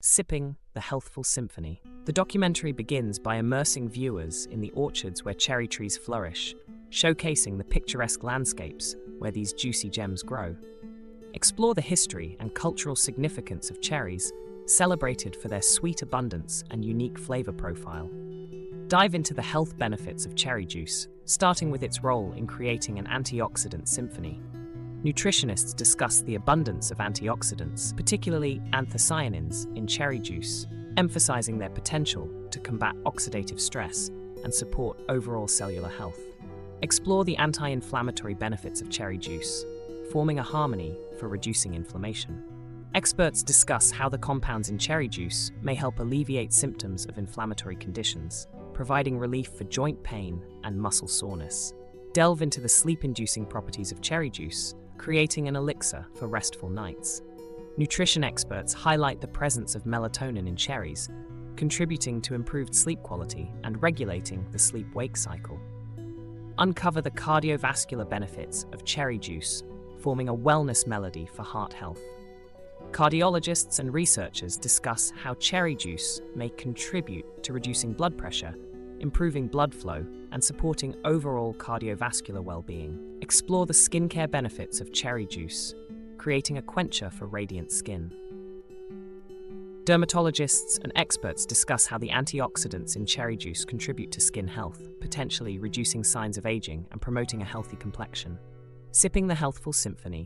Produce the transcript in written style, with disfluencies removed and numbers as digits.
Sipping the Healthful Symphony. The documentary begins by immersing viewers in the orchards where cherry trees flourish, showcasing the picturesque landscapes where these juicy gems grow. Explore the history and cultural significance of cherries, celebrated for their sweet abundance and unique flavor profile. Dive into the health benefits of cherry juice, starting with its role in creating an antioxidant symphony. Nutritionists discuss the abundance of antioxidants, particularly anthocyanins, in cherry juice, emphasizing their potential to combat oxidative stress and support overall cellular health. Explore the anti-inflammatory benefits of cherry juice, forming a harmony for reducing inflammation. Experts discuss how the compounds in cherry juice may help alleviate symptoms of inflammatory conditions, providing relief for joint pain and muscle soreness. Delve into the sleep-inducing properties of cherry juice, creating an elixir for restful nights. Nutrition experts highlight the presence of melatonin in cherries, contributing to improved sleep quality and regulating the sleep-wake cycle. Uncover the cardiovascular benefits of cherry juice, forming a wellness melody for heart health. Cardiologists and researchers discuss how cherry juice may contribute to reducing blood pressure, improving blood flow, and supporting overall cardiovascular well-being. Explore the skincare benefits of cherry juice, creating a quencher for radiant skin. Dermatologists and experts discuss how the antioxidants in cherry juice contribute to skin health, potentially reducing signs of aging and promoting a healthy complexion. Sipping the Healthful Symphony.